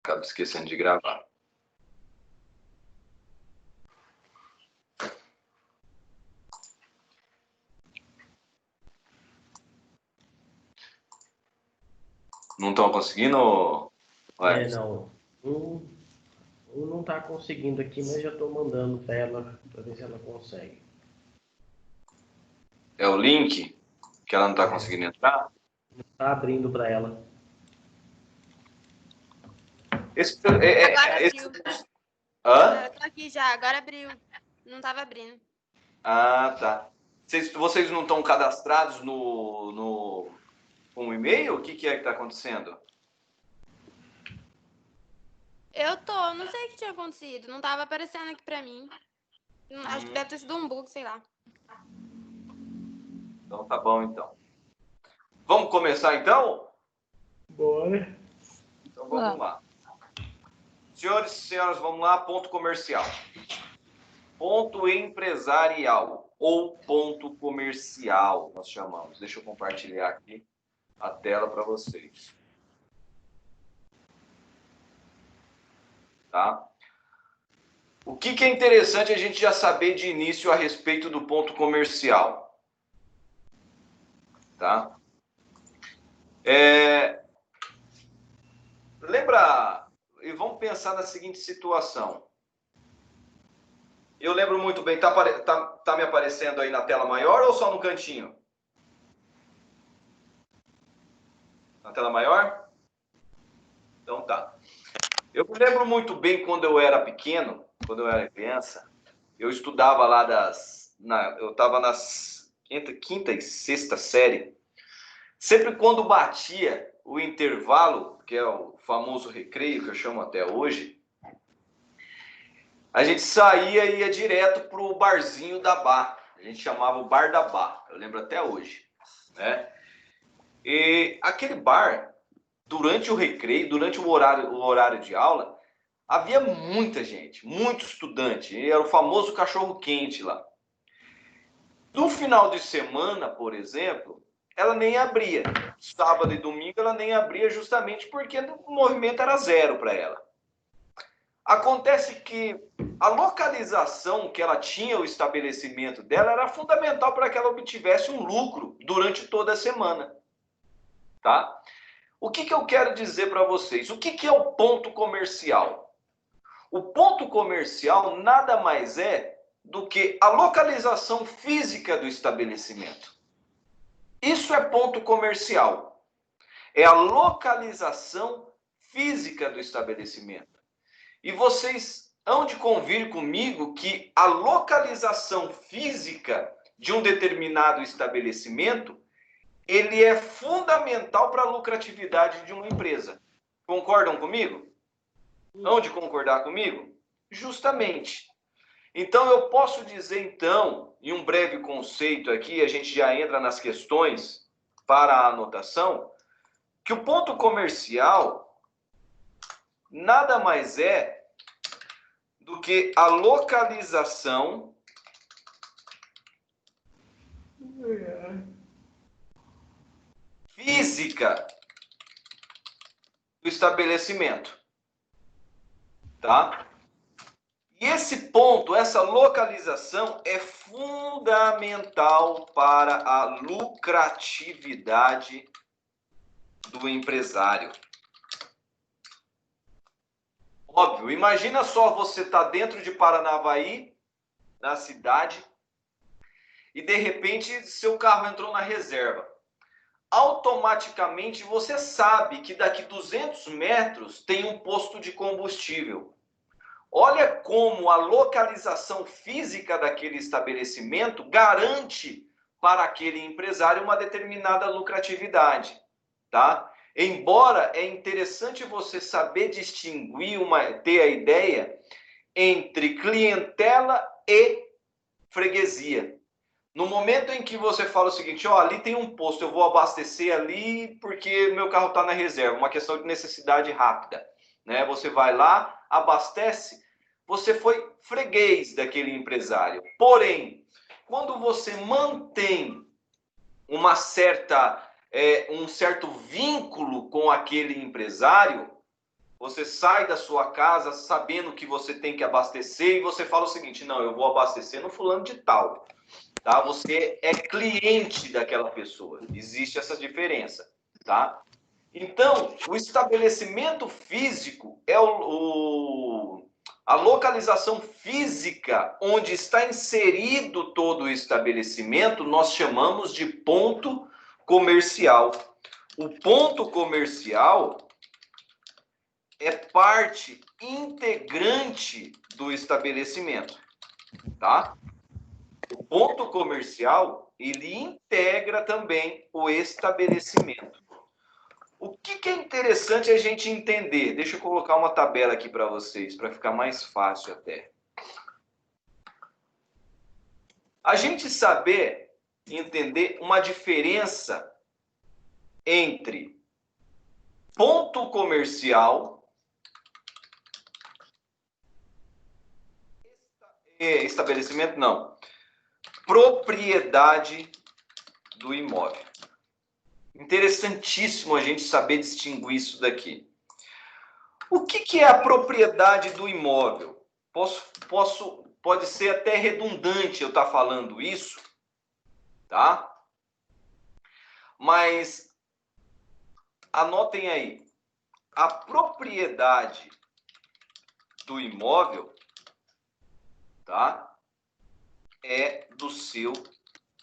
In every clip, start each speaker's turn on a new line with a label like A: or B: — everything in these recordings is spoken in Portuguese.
A: Acabo esquecendo de gravar. Não estão conseguindo?
B: Não. Um não está conseguindo aqui, mas já estou mandando para ela, para ver se ela consegue.
A: É o link que ela não está conseguindo entrar?
B: Não está abrindo para ela.
C: Agora abriu.
A: Hã?
C: Eu tô aqui já, agora abriu. Não estava abrindo.
A: Ah, tá. Vocês não estão cadastrados com o e-mail? O que é que está acontecendo?
C: Eu tô, não sei o que tinha acontecido. Não tava aparecendo aqui pra mim. Acho que deve ter sido um bug, sei lá.
A: Então tá bom, então. Vamos começar, então?
B: Bora.
A: Então vamos lá. Senhores e senhoras, vamos lá. Ponto comercial. Ponto empresarial ou ponto comercial, nós chamamos. Deixa eu compartilhar aqui a tela para vocês. Tá? O que é interessante a gente já saber de início a respeito do ponto comercial? Tá? Lembra, e vamos pensar na seguinte situação. Eu lembro muito bem, tá me aparecendo aí na tela maior ou só no cantinho? Na tela maior? Então tá. Eu me lembro muito bem quando eu era pequeno, quando eu era criança, eu estudava lá eu estava nas quinta e sexta série. Sempre quando batia o intervalo, que é o famoso recreio, que eu chamo até hoje, a gente saía e ia direto para o barzinho da Bá. A gente chamava o Bar da Bá, eu lembro até hoje. Né? E aquele bar, durante o recreio, durante o horário de aula, havia muita gente, muito estudante. E era o famoso cachorro-quente lá. No final de semana, por exemplo, ela nem abria. Sábado e domingo ela nem abria justamente porque o movimento era zero para ela. Acontece que a localização que ela tinha, o estabelecimento dela, era fundamental para que ela obtivesse um lucro durante toda a semana. Tá? O que eu quero dizer para vocês? O que é o ponto comercial? O ponto comercial nada mais é do que a localização física do estabelecimento. Isso é ponto comercial. É a localização física do estabelecimento. E vocês hão de convir comigo que a localização física de um determinado estabelecimento, ele é fundamental para a lucratividade de uma empresa. Concordam comigo? Hão de concordar comigo? Justamente. Então, eu posso dizer, então, em um breve conceito aqui, a gente já entra nas questões para a anotação, que o ponto comercial nada mais é do que a localização física do estabelecimento. Tá? E esse ponto, essa localização é fundamental para a lucratividade do empresário. Óbvio, imagina só você estar dentro de Paranavaí, na cidade, e de repente seu carro entrou na reserva. Automaticamente você sabe que daqui 200 metros tem um posto de combustível. Olha como a localização física daquele estabelecimento garante para aquele empresário uma determinada lucratividade, tá? Embora é interessante você saber distinguir, ter a ideia entre clientela e freguesia. No momento em que você fala o seguinte, ó, ali tem um posto, eu vou abastecer ali porque meu carro está na reserva, uma questão de necessidade rápida, né? Você vai lá, abastece, você foi freguês daquele empresário. Porém, quando você mantém um certo vínculo com aquele empresário, Você sai da sua casa sabendo que você tem que abastecer e você fala o seguinte, não, eu vou abastecer no fulano de tal. Tá? Você é cliente daquela pessoa. Existe essa diferença. Tá? Então, o estabelecimento físico é a localização física onde está inserido todo o estabelecimento, nós chamamos de ponto comercial. O ponto comercial é parte integrante do estabelecimento, tá? O ponto comercial, ele integra também o estabelecimento. O que é interessante a gente entender? Deixa eu colocar uma tabela aqui para vocês, para ficar mais fácil até. A gente saber entender uma diferença entre ponto comercial, estabelecimento não, propriedade do imóvel. Interessantíssimo a gente saber distinguir isso daqui. O que é a propriedade do imóvel? Pode ser até redundante eu estar falando isso, tá? Mas anotem aí, a propriedade do imóvel, tá? É do seu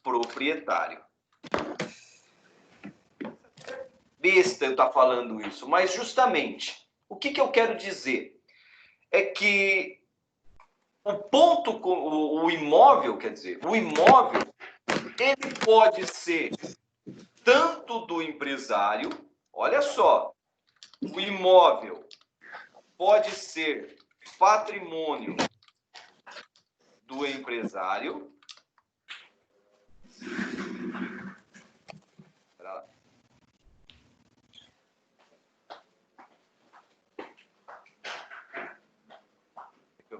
A: proprietário. Besta eu estar falando isso, mas justamente, o que eu quero dizer? É que o imóvel, quer dizer, o imóvel, ele pode ser tanto do empresário, olha só, o imóvel pode ser patrimônio do empresário,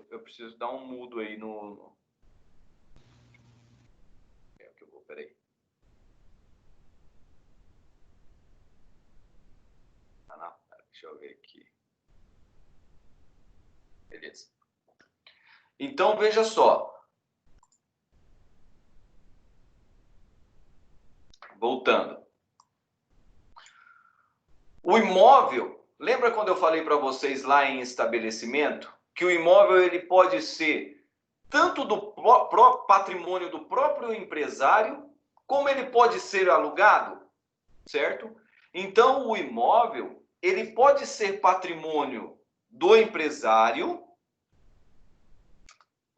A: eu preciso dar um mudo aí no... Peraí. Ah, não. Deixa eu ver aqui. Beleza. Então, veja só. Voltando. O imóvel, lembra quando eu falei para vocês lá em estabelecimento? Que o imóvel ele pode ser tanto do patrimônio do próprio empresário, como ele pode ser alugado, certo? Então, o imóvel, ele pode ser patrimônio do empresário,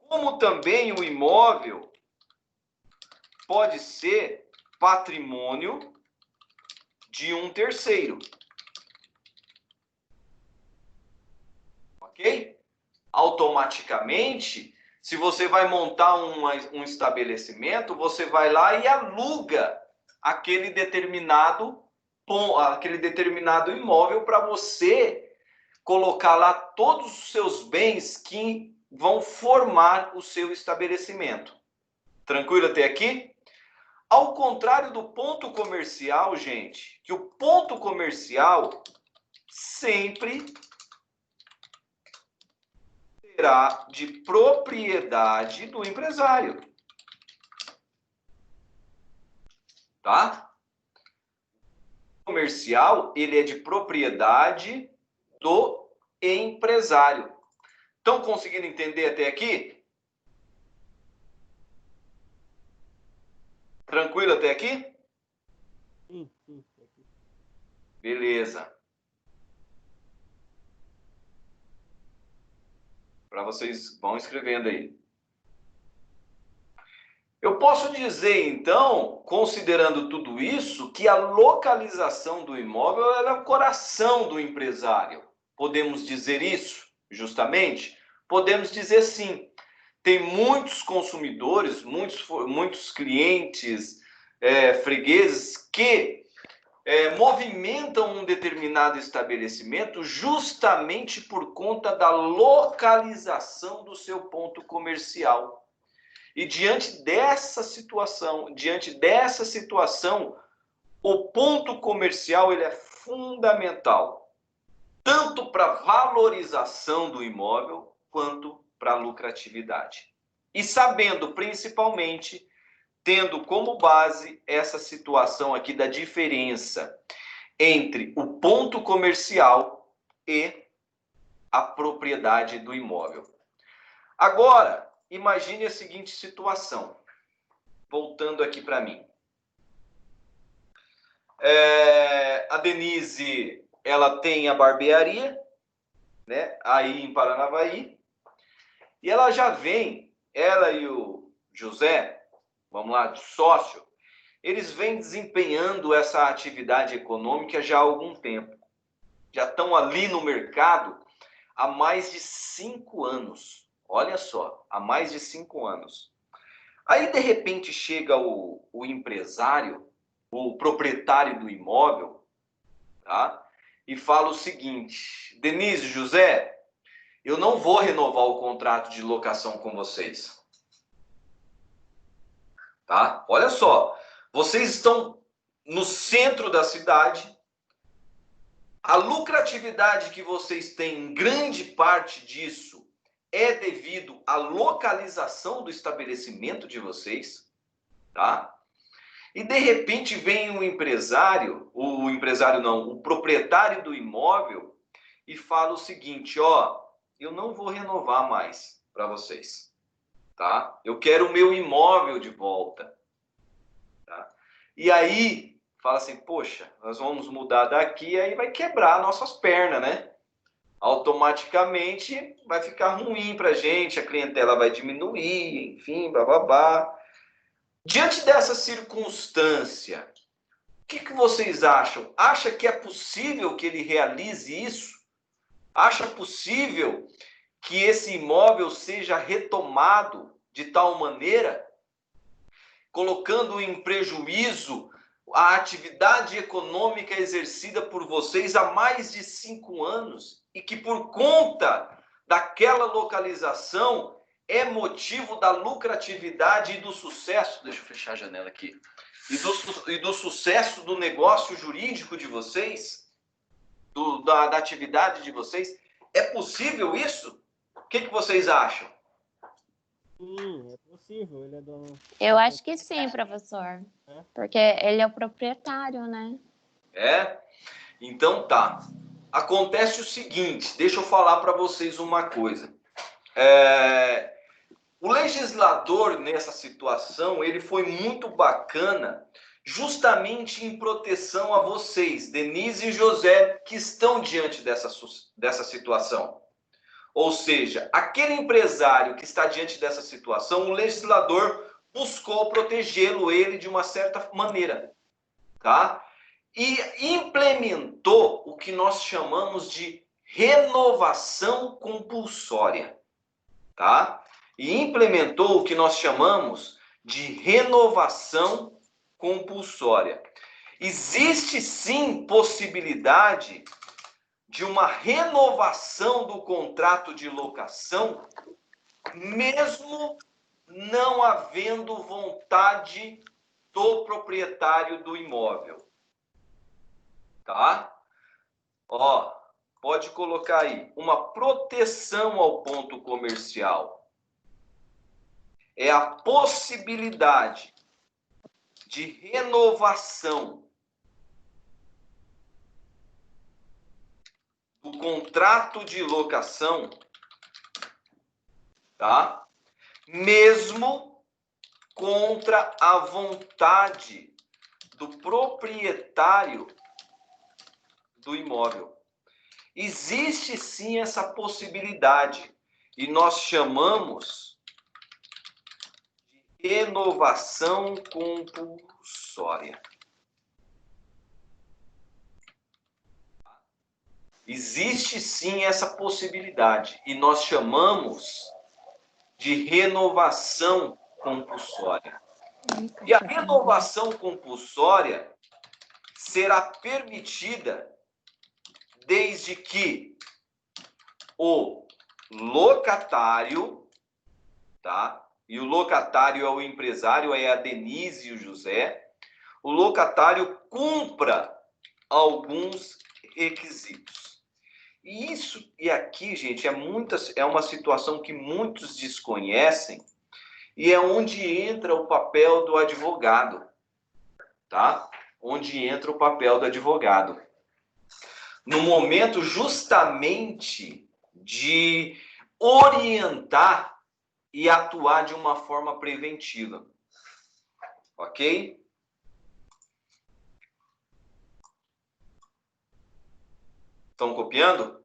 A: como também o imóvel pode ser patrimônio de um terceiro. Ok? Automaticamente, se você vai montar um estabelecimento, você vai lá e aluga aquele determinado imóvel para você colocar lá todos os seus bens que vão formar o seu estabelecimento. Tranquilo até aqui? Ao contrário do ponto comercial, gente, que o ponto comercial sempre será de propriedade do empresário. Tá? O comercial, ele é de propriedade do empresário. Estão conseguindo entender até aqui? Tranquilo até aqui?
B: Sim.
A: Beleza. Para vocês vão escrevendo aí. Eu posso dizer, então, considerando tudo isso, que a localização do imóvel é o coração do empresário. Podemos dizer isso, justamente? Podemos dizer sim. Tem muitos consumidores, muitos clientes, fregueses, que movimentam um determinado estabelecimento justamente por conta da localização do seu ponto comercial. E diante dessa situação, o ponto comercial ele é fundamental, tanto para valorização do imóvel quanto para lucratividade. E sabendo, principalmente, tendo como base essa situação aqui da diferença entre o ponto comercial e a propriedade do imóvel. Agora, imagine a seguinte situação. Voltando aqui para mim. A Denise, ela tem a barbearia, né, aí em Paranavaí, e ela já vem, ela e o José, vamos lá, de sócio, eles vêm desempenhando essa atividade econômica já há algum tempo. Já estão ali no mercado há mais de 5 anos. Olha só, há mais de 5 anos. Aí, de repente, chega o empresário, o proprietário do imóvel, tá? E fala o seguinte: Denise, José, eu não vou renovar o contrato de locação com vocês. Tá? Olha só, vocês estão no centro da cidade, a lucratividade que vocês têm, em grande parte disso, é devido à localização do estabelecimento de vocês, tá? E de repente vem o empresário não, o proprietário do imóvel e fala o seguinte: ó, eu não vou renovar mais para vocês, tá? Eu quero o meu imóvel de volta, tá? E aí fala assim: poxa, nós vamos mudar daqui, aí vai quebrar nossas pernas, né? Automaticamente vai ficar ruim para a gente, a clientela vai diminuir, enfim, bababá. Diante dessa circunstância, o que vocês acham? Acha que é possível que ele realize isso? Acha possível que esse imóvel seja retomado de tal maneira, colocando em prejuízo a atividade econômica exercida por vocês há mais de 5 anos e que por conta daquela localização é motivo da lucratividade e do sucesso, deixa eu fechar a janela aqui, e do sucesso do negócio jurídico de vocês, da atividade de vocês? É possível isso? O que vocês acham?
B: Sim, é possível. Ele é dono.
D: Eu acho que sim, professor. Porque ele é o proprietário, né?
A: É? Então tá. Acontece o seguinte, deixa eu falar para vocês uma coisa. O legislador nessa situação, ele foi muito bacana, justamente em proteção a vocês, Denise e José, que estão diante dessa situação. Ou seja, aquele empresário que está diante dessa situação, o legislador buscou protegê-lo, ele, de uma certa maneira, tá? E implementou o que nós chamamos de renovação compulsória, tá? E implementou o que nós chamamos de renovação compulsória. Existe sim possibilidade de uma renovação do contrato de locação, mesmo não havendo vontade do proprietário do imóvel. Tá? Ó, pode colocar aí, uma proteção ao ponto comercial. É a possibilidade de renovação do contrato de locação, tá? Mesmo contra a vontade do proprietário do imóvel. Existe sim essa possibilidade e nós chamamos de renovação compulsória. Existe sim essa possibilidade e nós chamamos de renovação compulsória. E a renovação compulsória será permitida desde que o locatário, tá? E o locatário é o empresário, é a Denise e o José. O locatário cumpra alguns requisitos. E isso, e aqui, gente, é uma situação que muitos desconhecem e é onde entra o papel do advogado, tá? Onde entra o papel do advogado. No momento justamente de orientar e atuar de uma forma preventiva. Ok? Estão copiando?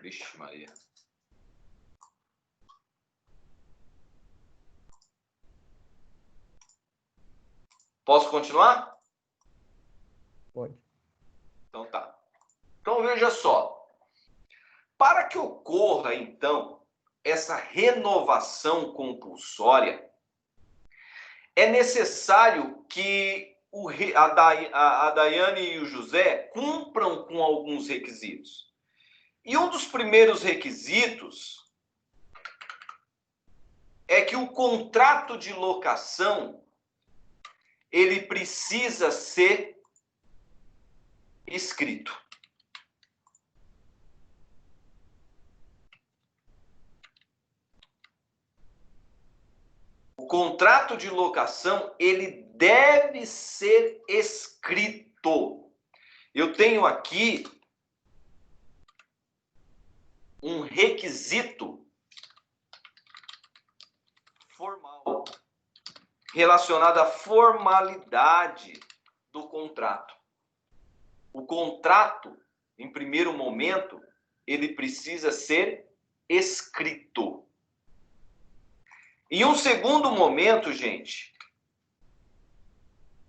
A: Vixe, Maria. Posso continuar?
B: Pode.
A: Então tá. Então veja só. Para que ocorra, então, essa renovação compulsória, é necessário que a Daiane e o José cumpram com alguns requisitos. E um dos primeiros requisitos é que o contrato de locação ele precisa ser escrito. O contrato de locação ele deve ser escrito. Eu tenho aqui um requisito formal relacionado à formalidade do contrato. O contrato, em primeiro momento, ele precisa ser escrito. Em um segundo momento, gente,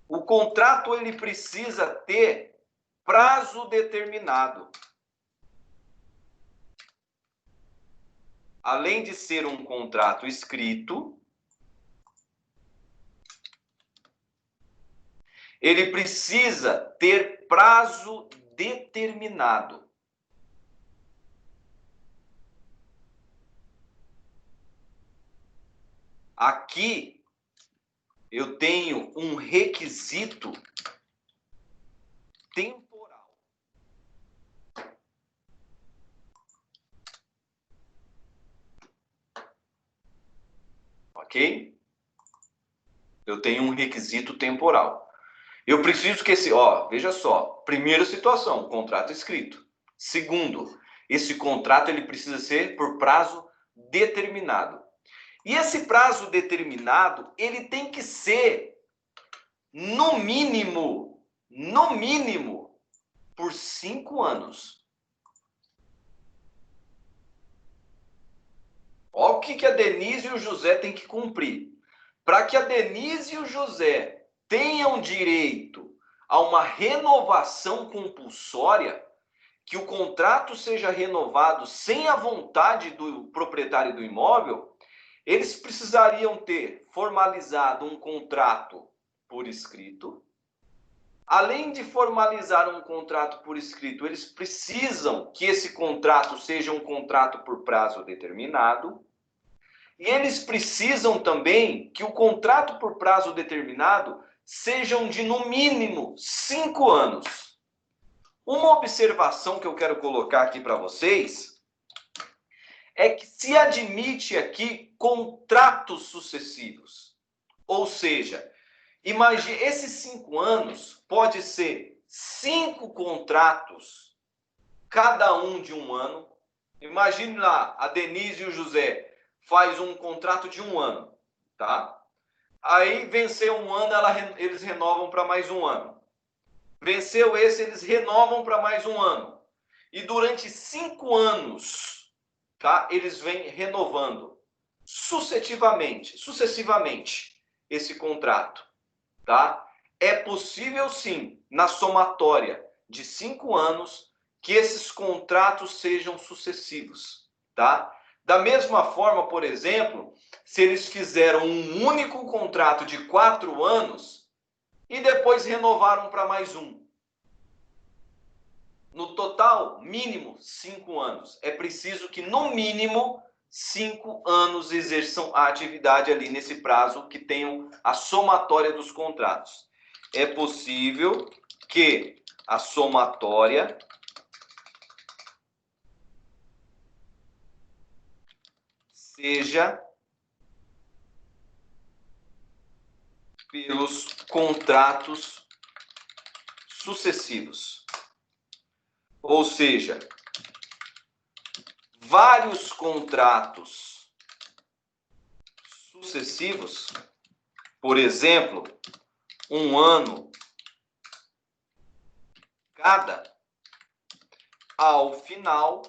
A: o contrato ele precisa ter prazo determinado. Além de ser um contrato escrito, ele precisa ter prazo determinado. Aqui eu tenho um requisito temporal. Ok? Eu tenho um requisito temporal. Eu preciso que veja só, primeira situação, contrato escrito. Segundo, esse contrato ele precisa ser por prazo determinado. E esse prazo determinado, ele tem que ser, no mínimo, por 5 anos. Olha o que a Denise e o José têm que cumprir. Para que a Denise e o José tenham direito a uma renovação compulsória, que o contrato seja renovado sem a vontade do proprietário do imóvel, eles precisariam ter formalizado um contrato por escrito. Além de formalizar um contrato por escrito, eles precisam que esse contrato seja um contrato por prazo determinado. E eles precisam também que o contrato por prazo determinado sejam de, no mínimo, 5 anos. Uma observação que eu quero colocar aqui para vocês é que se admite aqui contratos sucessivos. Ou seja, imagine, esses 5 anos pode ser 5 contratos, cada um de 1 ano. Imagine lá, a Denise e o José faz um contrato de 1 ano, tá? Aí venceu 1 ano, eles renovam para mais 1 ano. Venceu esse, eles renovam para mais 1 ano. E durante 5 anos, tá? Eles vêm renovando sucessivamente esse contrato, tá? É possível sim, na somatória de 5 anos, que esses contratos sejam sucessivos, tá? Da mesma forma, por exemplo, se eles fizeram um único contrato de 4 anos e depois renovaram para mais 1. No total, mínimo 5 anos. É preciso que, no mínimo, 5 anos exerçam a atividade ali nesse prazo que tenham a somatória dos contratos. É possível que a somatória seja pelos contratos sucessivos. Ou seja, vários contratos sucessivos, por exemplo, 1 ano cada, ao final,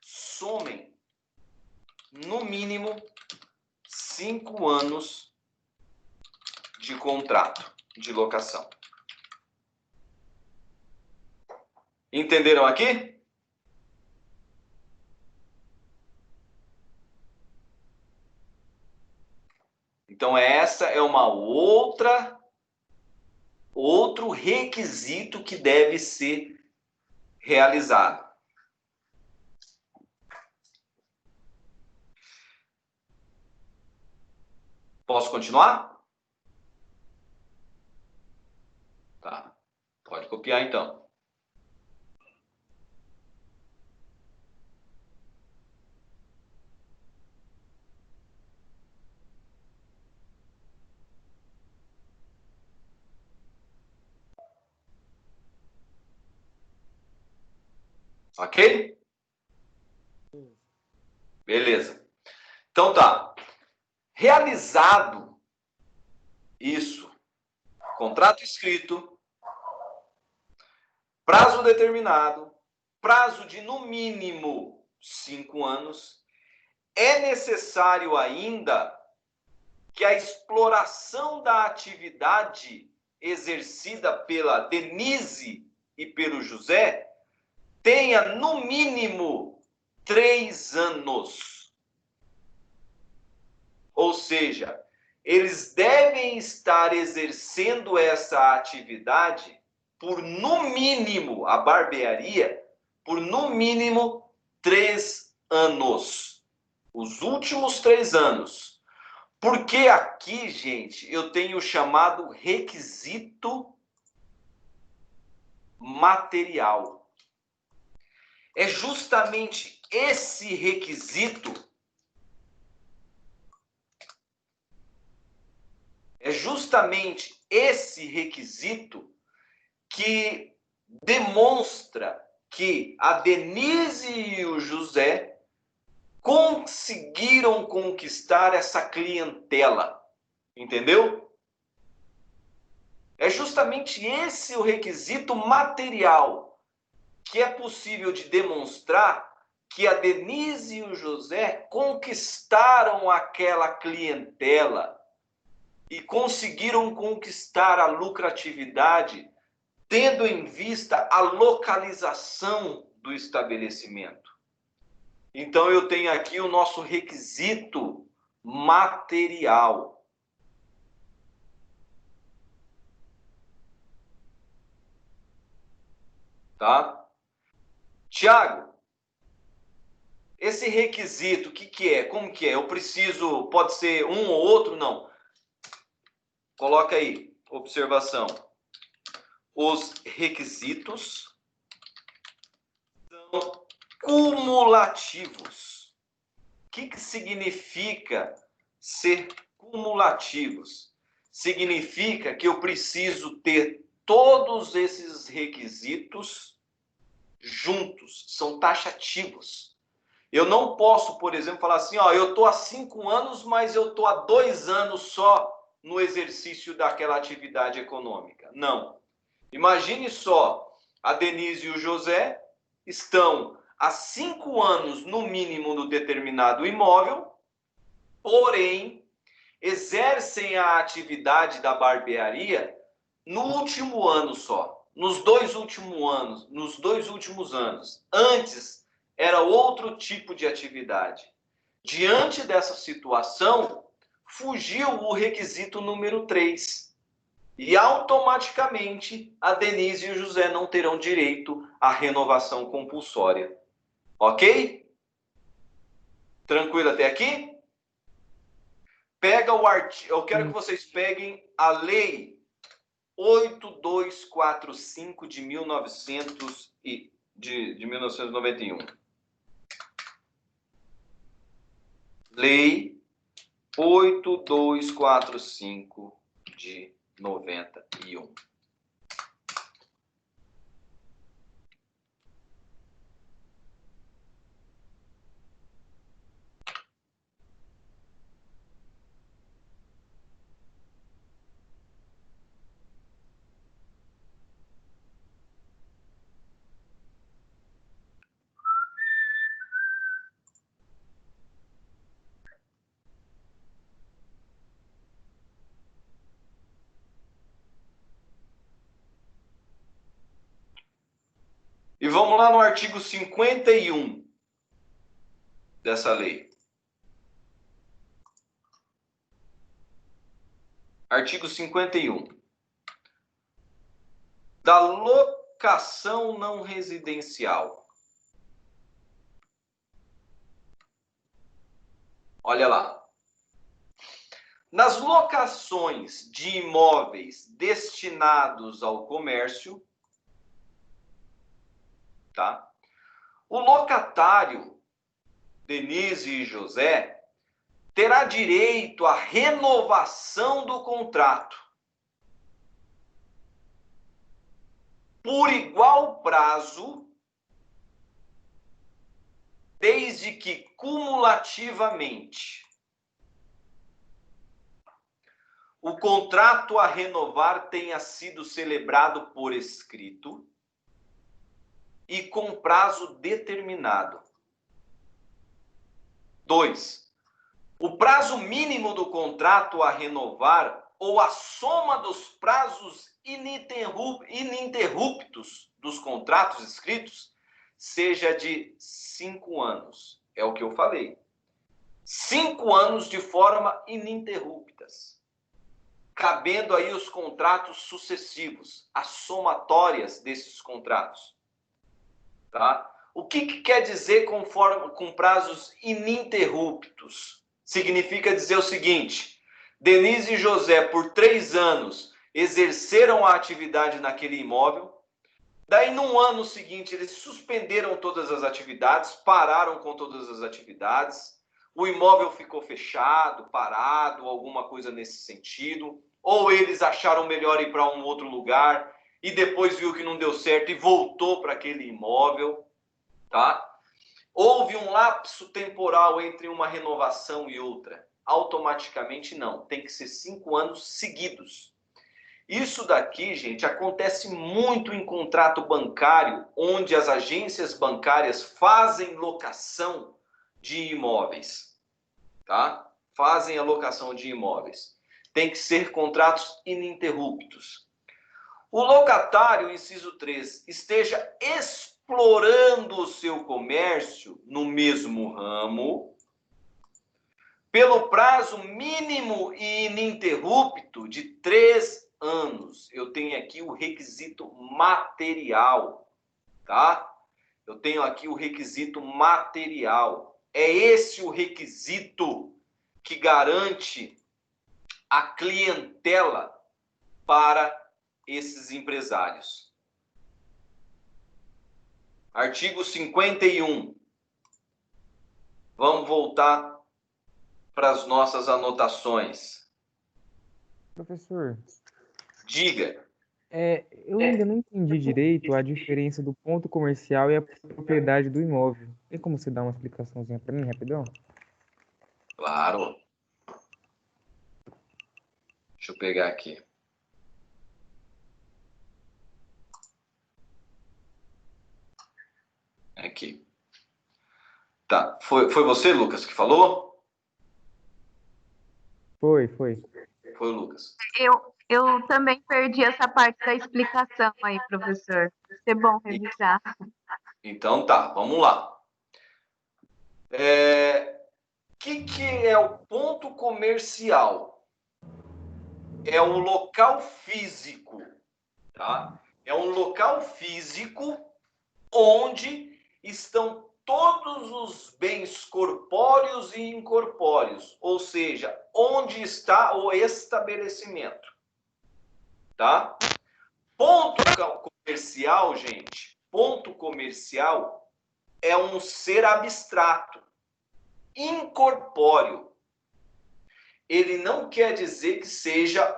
A: somem no mínimo 5 anos de contrato de locação. Entenderam aqui? Então essa é uma outro requisito que deve ser realizado. Posso continuar? Tá. Pode copiar então. Ok? Beleza. Então tá. Realizado isso, contrato escrito, prazo determinado, prazo de no mínimo 5 anos, é necessário ainda que a exploração da atividade exercida pela Denise e pelo José tenha no mínimo 3 anos. Ou seja, eles devem estar exercendo essa atividade por no mínimo, a barbearia, por no mínimo 3 anos. Os últimos 3 anos. Porque aqui, gente, eu tenho o chamado requisito material. É justamente esse requisito que demonstra que a Denise e o José conseguiram conquistar essa clientela. Entendeu? É justamente esse o requisito material que é possível de demonstrar que a Denise e o José conquistaram aquela clientela e conseguiram conquistar a lucratividade, tendo em vista a localização do estabelecimento. Então, eu tenho aqui o nosso requisito material. Tá? Tiago, esse requisito, o que é? Como que é? Eu preciso, pode ser um ou outro? Não. Coloca aí, observação. Os requisitos são cumulativos. O que significa ser cumulativos? Significa que eu preciso ter todos esses requisitos juntos, são taxativos. Eu não posso, por exemplo, falar assim, ó, eu estou há 5 anos, mas eu estou há 2 anos só no exercício daquela atividade econômica. Não. Imagine só, a Denise e o José estão há 5 anos, no mínimo, no determinado imóvel, porém, exercem a atividade da barbearia no último ano só, nos 2 últimos anos. Antes, era outro tipo de atividade. Diante dessa situação, fugiu o requisito número 3. E automaticamente a Denise e o José não terão direito a renovação compulsória. Ok? Tranquilo até aqui? Pega o artigo. Eu quero que vocês peguem a Lei 8245 de 1991. Lei 8245 de 91. E vamos lá no artigo 51 dessa lei. Artigo 51. Da locação não residencial. Olha lá. Nas locações de imóveis destinados ao comércio, tá? O locatário, Denise e José, terá direito à renovação do contrato por igual prazo, desde que cumulativamente o contrato a renovar tenha sido celebrado por escrito e com prazo determinado. 2. O prazo mínimo do contrato a renovar ou a soma dos prazos ininterruptos dos contratos escritos seja de 5 anos. É o que eu falei. 5 anos de forma ininterruptas. Cabendo aí os contratos sucessivos, as somatórias desses contratos. Tá? O que quer dizer com prazos ininterruptos? Significa dizer o seguinte: Denise e José, por 3 anos, exerceram a atividade naquele imóvel. Daí, no ano seguinte, eles suspenderam todas as atividades, pararam com todas as atividades. O imóvel ficou fechado, parado, alguma coisa nesse sentido. Ou eles acharam melhor ir para um outro lugar e depois viu que não deu certo e voltou para aquele imóvel, tá? Houve um lapso temporal entre uma renovação e outra. Automaticamente não, tem que ser 5 anos seguidos. Isso daqui, gente, acontece muito em contrato bancário, onde as agências bancárias fazem locação de imóveis, tá? Fazem a locação de imóveis. Tem que ser contratos ininterruptos. O locatário, inciso 3, esteja explorando o seu comércio no mesmo ramo, pelo prazo mínimo e ininterrupto de 3 anos. Eu tenho aqui o requisito material, tá? Eu tenho aqui o requisito material. É esse o requisito que garante a clientela para esses empresários. Artigo 51. Vamos voltar para as nossas anotações.
E: Professor,
A: Diga.
E: eu ainda não entendi direito a diferença do ponto comercial e a propriedade do imóvel. Tem como você dar uma explicaçãozinha para mim, rapidão?
A: Claro. Deixa eu pegar aqui. Aqui. Tá. Foi você, Lucas, que falou?
E: Foi.
A: Foi o Lucas.
F: Eu também perdi essa parte da explicação aí, professor. Vai ser bom revisar.
A: Então tá, vamos lá. Que é o ponto comercial? É um local físico, tá? É um local físico onde estão todos os bens corpóreos e incorpóreos, ou seja, onde está o estabelecimento, tá? Ponto comercial, gente, ponto comercial é um ser abstrato, incorpóreo. Ele não quer dizer que seja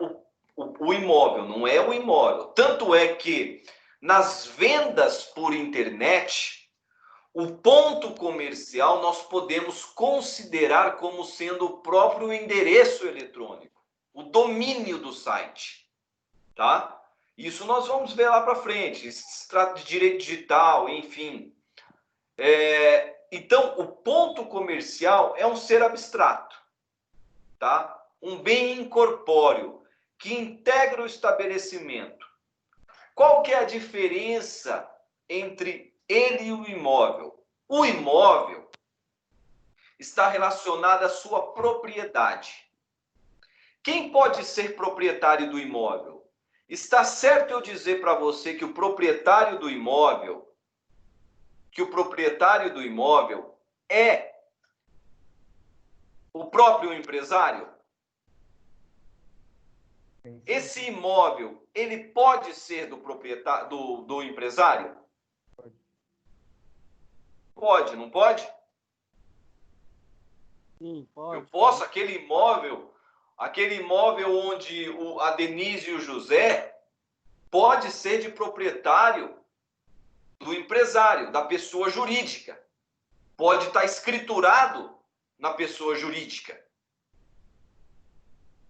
A: o imóvel, não é o imóvel. Tanto é que nas vendas por internet, o ponto comercial nós podemos considerar como sendo o próprio endereço eletrônico, o domínio do site, tá? Isso nós vamos ver lá para frente, se trata de direito digital, enfim. Então, o ponto comercial é um ser abstrato, tá? Um bem incorpóreo que integra o estabelecimento. Qual que é a diferença entre ele e o imóvel? O imóvel está relacionado à sua propriedade. Quem pode ser proprietário do imóvel? Está certo eu dizer para você que o proprietário do imóvel é o próprio empresário? Esse imóvel, ele pode ser do proprietário, do empresário? Pode, não pode?
G: Sim, pode.
A: Eu posso, aquele imóvel onde a Denise e o José pode ser de proprietário do empresário, da pessoa jurídica. Pode estar escriturado na pessoa jurídica.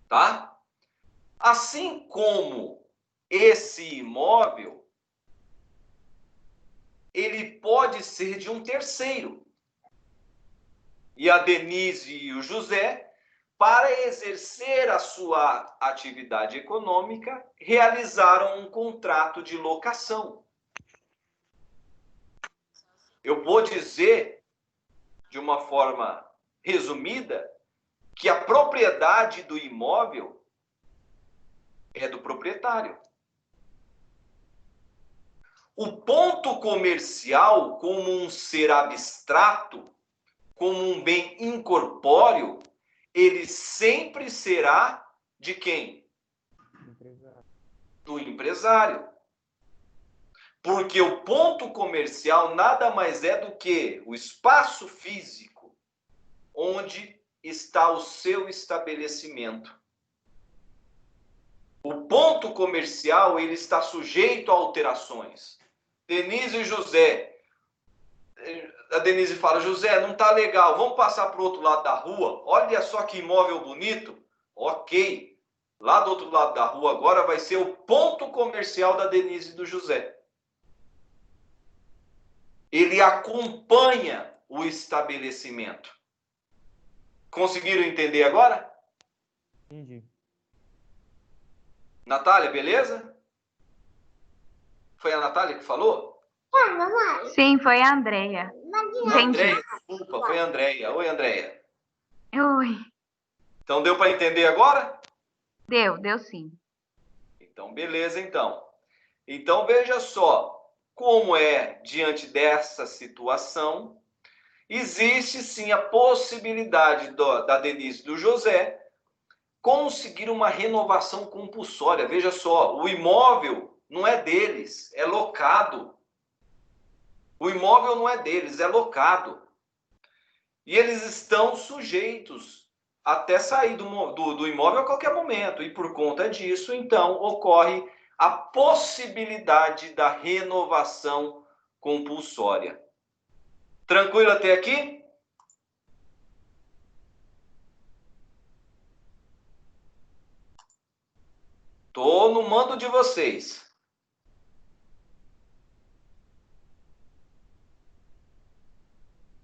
A: Tá? Assim como esse imóvel, ele pode ser de um terceiro. E a Denise e o José, para exercer a sua atividade econômica, realizaram um contrato de locação. Eu vou dizer, de uma forma resumida, que a propriedade do imóvel é do proprietário. O ponto comercial, como um ser abstrato, como um bem incorpóreo, ele sempre será de quem? Do empresário. Porque o ponto comercial nada mais é do que o espaço físico onde está o seu estabelecimento. O ponto comercial, ele está sujeito a alterações. Denise e José. A Denise fala, José, não está legal, vamos passar para o outro lado da rua? Olha só que imóvel bonito. Ok. Lá do outro lado da rua agora vai ser o ponto comercial da Denise e do José. Ele acompanha o estabelecimento. Conseguiram entender agora?
E: Entendi.
A: Natália, beleza? Foi a Natália que falou?
F: Sim, foi a Andrea. Entendi.
A: Andréia, desculpa, foi a Andréia. Oi, Andréia.
F: Oi.
A: Então deu para entender agora?
F: Deu sim.
A: Então, beleza, então. Então, veja só, como é diante dessa situação, existe sim a possibilidade da Denise e do José conseguir uma renovação compulsória. Veja só, o imóvel não é deles, é locado. O imóvel não é deles, é locado. E eles estão sujeitos até sair do imóvel a qualquer momento. E por conta disso, então, ocorre a possibilidade da renovação compulsória. Tranquilo até aqui? Tô no mando de vocês.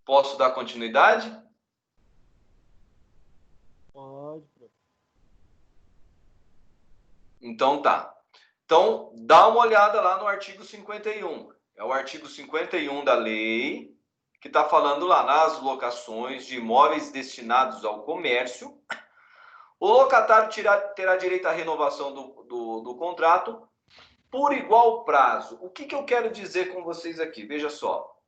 A: Posso dar continuidade?
G: Pode, professor.
A: Então tá. Então, dá uma olhada lá no artigo 51. É o artigo 51 da lei, que está falando lá nas locações de imóveis destinados ao comércio. O locatário terá direito à renovação do contrato por igual prazo. O que eu quero dizer com vocês aqui? Veja só.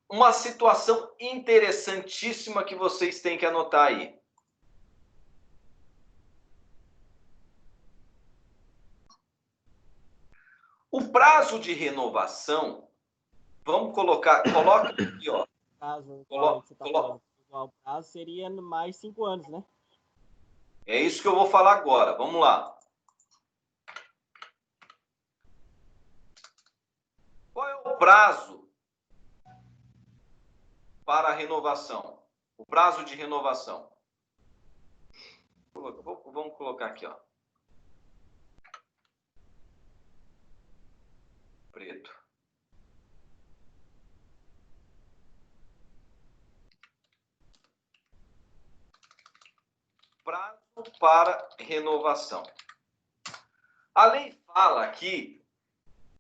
A: Uma situação interessantíssima que vocês têm que anotar aí. O prazo de renovação, vamos coloca aqui, ó.
G: Caso
A: Colo-
G: você tá
A: colo-
G: falando, igual prazo seria mais 5 anos, né?
A: É isso que eu vou falar agora. Vamos lá. Qual é o prazo para a renovação? O prazo de renovação. Vamos colocar aqui, ó. Preto. Prazo para renovação. A lei fala aqui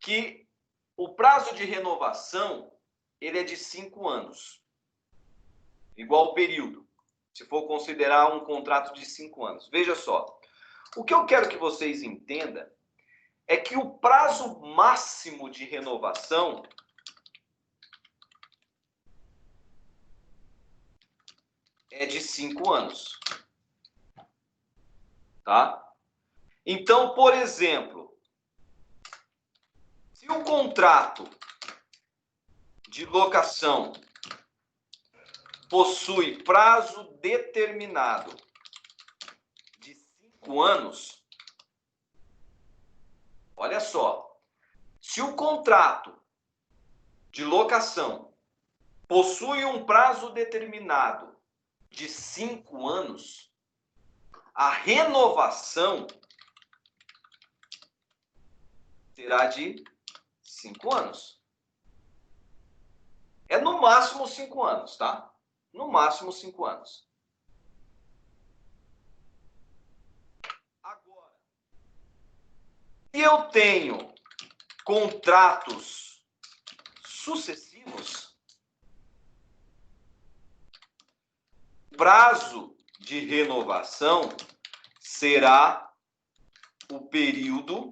A: que o prazo de renovação ele é de 5 anos. Igual período, se for considerar um contrato de 5 anos. Veja só, o que eu quero que vocês entendam é que o prazo máximo de renovação é de 5 anos. Tá? Então, por exemplo, se o contrato de locação possui prazo determinado de 5 anos, olha só, se o contrato de locação possui um prazo determinado de 5 anos, a renovação será de 5 anos. É no máximo 5 anos, tá? No máximo 5 anos. Agora, se eu tenho contratos sucessivos, prazo de renovação será o período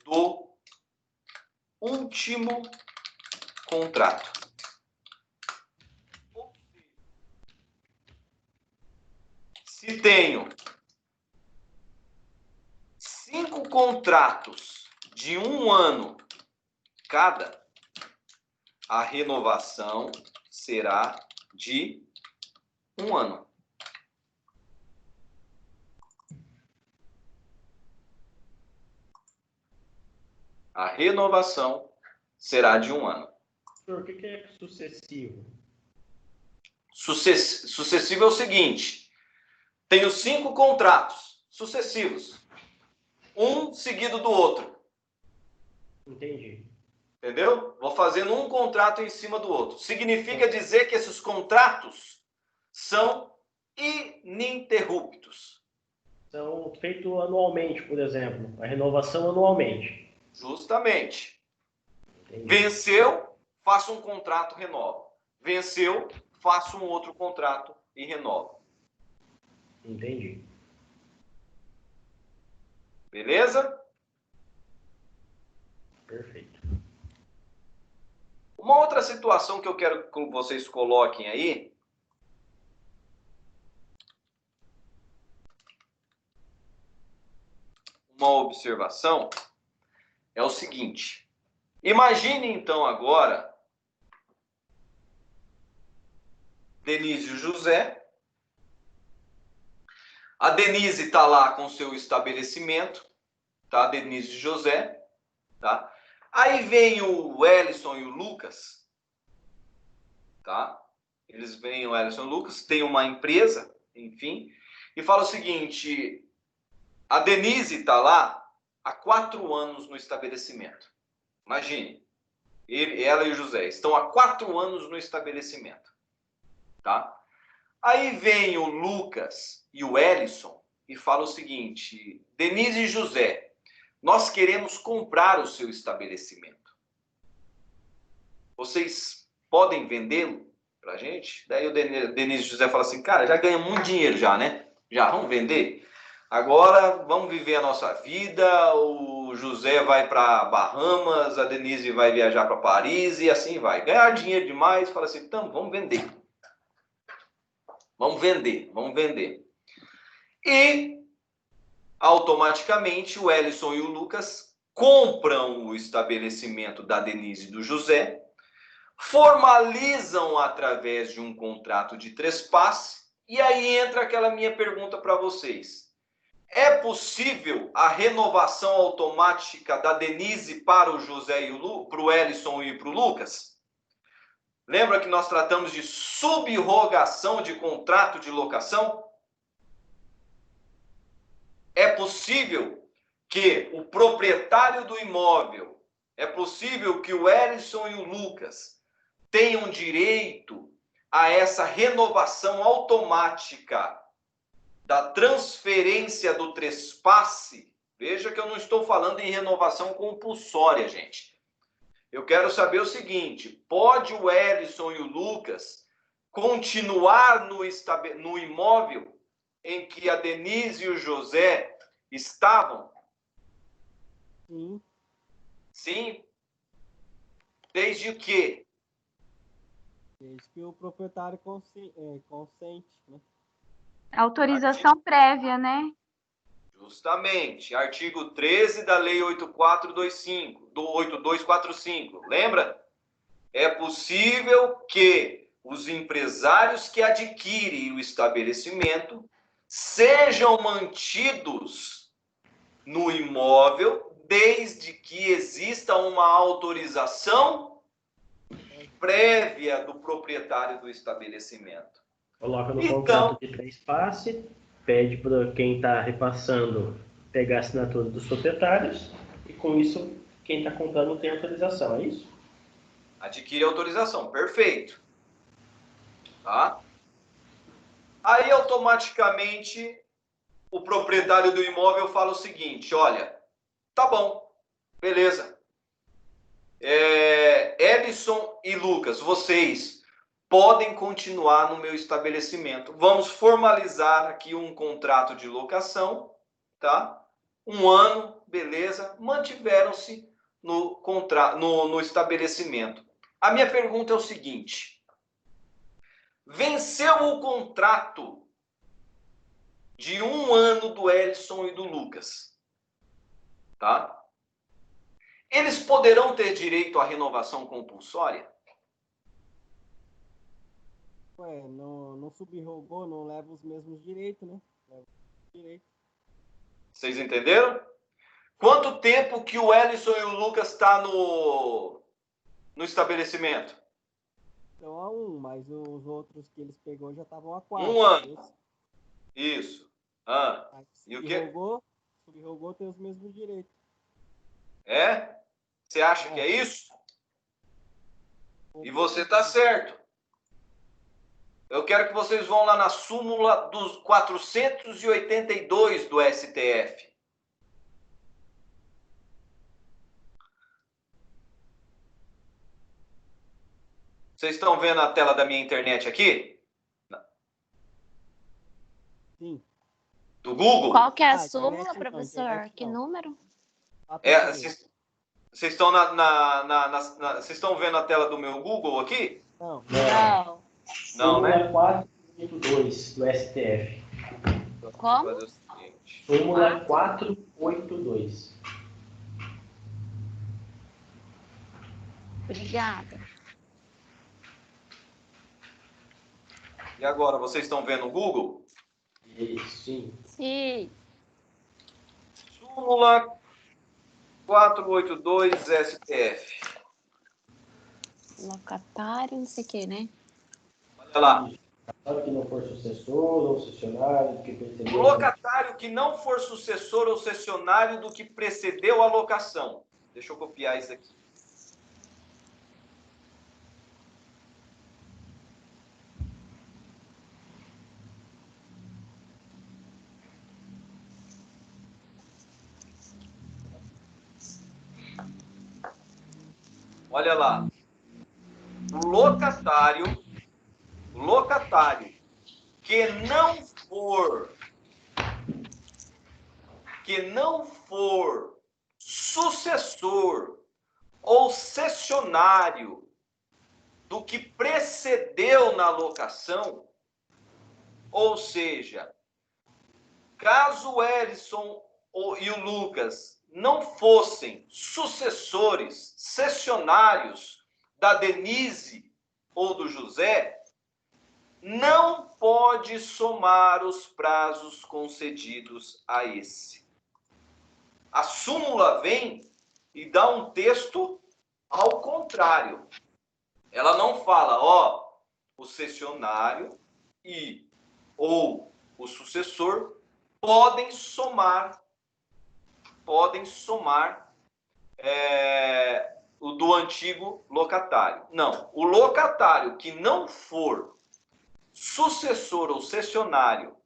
A: do último contrato. Se tenho 5 contratos de 1 ano cada, a renovação será de 1 ano. A renovação será de 1 ano.
B: Senhor, o que é sucessivo?
A: Sucessivo é o seguinte: tenho 5 contratos sucessivos, um seguido do outro.
B: Entendi.
A: Entendeu? Vou fazendo um contrato em cima do outro. Significa dizer que esses contratos são ininterruptos.
B: São feitos anualmente, por exemplo. A renovação anualmente.
A: Justamente.
B: Entendi.
A: Venceu, faço um contrato, renovo. Venceu, faço um outro contrato e renovo.
B: Entendi.
A: Beleza?
B: Perfeito.
A: Uma outra situação que eu quero que vocês coloquem aí. Uma observação é o seguinte. Imagine então agora Denise e José. A Denise está lá com seu estabelecimento, tá? Denise e José, tá? Aí vem o Ellison e o Lucas, tá? Eles vêm, o Ellison e o Lucas, tem uma empresa, enfim, e fala o seguinte: a Denise está lá há 4 anos no estabelecimento. Imagine, ela e o José estão há 4 anos no estabelecimento, tá? Aí vem o Lucas e o Ellison e fala o seguinte: Denise e José, nós queremos comprar o seu estabelecimento. Vocês podem vendê-lo pra gente? Daí o Denise e José fala assim: cara, já ganhamos muito dinheiro já, né? Já, vamos vender? Agora vamos viver a nossa vida, o José vai para Bahamas, a Denise vai viajar para Paris e assim vai. Ganhar dinheiro demais, fala assim, então vamos vender. Vamos vender. E automaticamente o Ellison e o Lucas compram o estabelecimento da Denise e do José, formalizam através de um contrato de trespasse, e aí entra aquela minha pergunta para vocês. É possível a renovação automática da Denise para o José e para o Ellison e para o Lucas? Lembra que nós tratamos de subrogação de contrato de locação? É possível que o proprietário do imóvel, é possível que o Ellison e o Lucas tenham direito a essa renovação automática da transferência do trespasse? Veja que eu não estou falando em renovação compulsória, gente. Eu quero saber o seguinte, pode o Ellison e o Lucas continuar no imóvel em que a Denise e o José estavam?
G: Sim.
A: Sim. Desde que?
G: Desde que o proprietário consente, né?
F: Autorização prévia, né?
A: Justamente. Artigo 13 da Lei 8245. Lembra? É possível que os empresários que adquirem o estabelecimento sejam mantidos no imóvel desde que exista uma autorização prévia do proprietário do estabelecimento.
B: Coloca no
A: Então,
B: contrato de trespasse, pede para quem está repassando pegar a assinatura dos proprietários e com isso quem está comprando tem autorização, é isso?
A: Adquire autorização, perfeito. Tá? Aí automaticamente o proprietário do imóvel fala o seguinte, olha, tá bom, beleza. Ellison e Lucas, vocês podem continuar no meu estabelecimento. Vamos formalizar aqui um contrato de locação, tá? 1 ano, beleza. Mantiveram-se no estabelecimento. A minha pergunta é o seguinte. Venceu o contrato de 1 ano do Ellison e do Lucas, tá? Eles poderão ter direito à renovação compulsória?
G: Ué, não subrogou, não leva os mesmos direitos, né? Leva os direitos.
A: Vocês entenderam? Quanto tempo que o Ellison e o Lucas estão no estabelecimento?
G: Então a 1, mas os outros que eles pegou já estavam a 4.
A: 1 ano. Isso. E o quê?
G: Subrogou tem os mesmos direitos.
A: É? Você acha que é isso? E você está certo. Eu quero que vocês vão lá na súmula dos 482 do STF. Vocês estão vendo a tela da minha internet aqui?
G: Sim.
A: Do Google?
D: Qual que é a
G: internet,
D: súmula,
G: então,
D: professor?
G: internet
D: Que
G: não.
D: número?
A: Vocês estão vocês estão vendo a tela do meu Google aqui?
G: Não.
D: Não.
A: Não, né?
B: Súmula 482 do STF.
D: Como?
A: Vou fazer o seguinte.
B: Súmula 482.
D: Obrigada.
A: E agora, vocês estão vendo o Google?
B: Isso, sim.
D: Sim.
A: Súmula 482 STF.
D: Locatário, não sei o que, né?
A: Olha lá.
B: Sabe que não for sucessor ou cessionário, que
A: O
B: precedeu...
A: locatário que não for sucessor ou cessionário do que precedeu a locação. Deixa eu copiar isso aqui. Olha lá. O locatário que não for que não for sucessor ou cessionário do que precedeu na locação, ou seja, caso o Ellison e o Lucas não fossem sucessores, cessionários da Denise ou do José, não pode somar os prazos concedidos a esse. A súmula vem e dá um texto ao contrário. Ela não fala, ó, o cessionário ou o sucessor podem somar o do antigo locatário. Não, o locatário que não for sucessor ou cessionário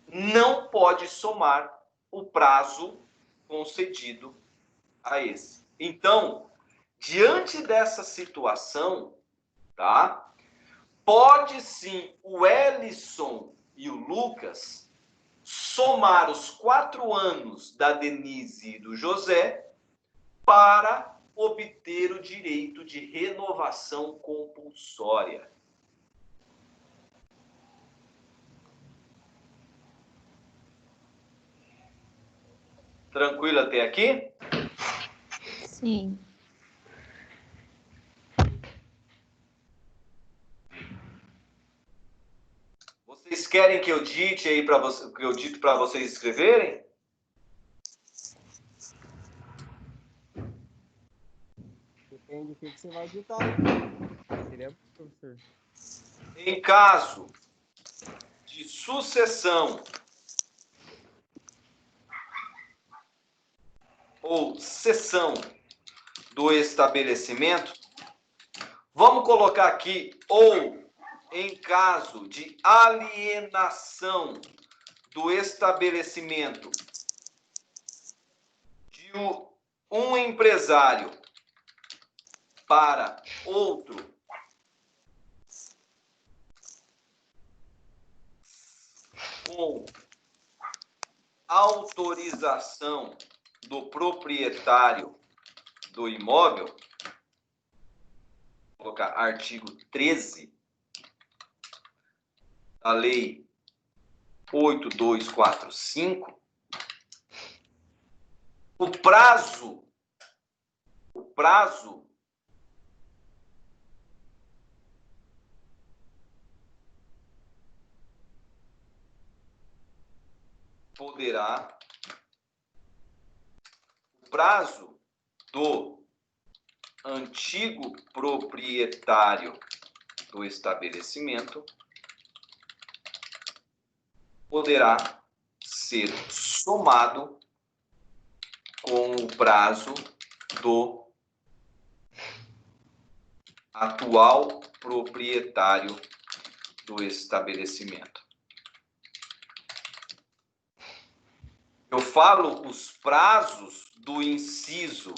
A: não pode somar o prazo concedido a esse. Então, diante dessa situação, tá? Pode sim o Ellison e o Lucas somar os 4 anos da Denise e do José para obter o direito de renovação compulsória. Tranquilo até aqui?
D: Sim.
A: Vocês querem que eu dite aí para vocês, que eu dito para vocês escreverem?
G: Depende do que você vai digitar.
E: Seria bom, professor.
A: Em caso de sucessão ou cessão do estabelecimento, vamos colocar aqui ou em caso de alienação do estabelecimento de um empresário para outro com autorização do proprietário do imóvel, vou colocar artigo 13 da Lei 8245, o prazo poderá, o prazo do antigo proprietário do estabelecimento poderá ser somado com o prazo do atual proprietário do estabelecimento. Eu falo os prazos do inciso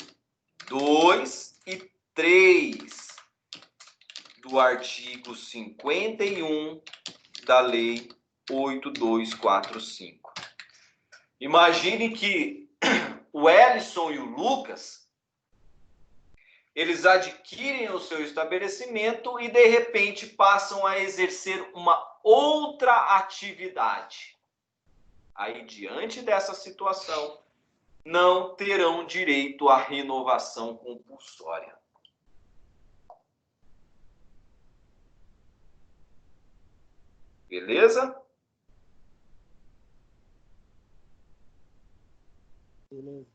A: 2 e 3 do artigo 51 da Lei 8245. Imagine que o Ellison e o Lucas, eles adquirem o seu estabelecimento e, de repente, passam a exercer uma outra atividade. Aí, diante dessa situação, não terão direito à renovação compulsória. Beleza?
G: Beleza.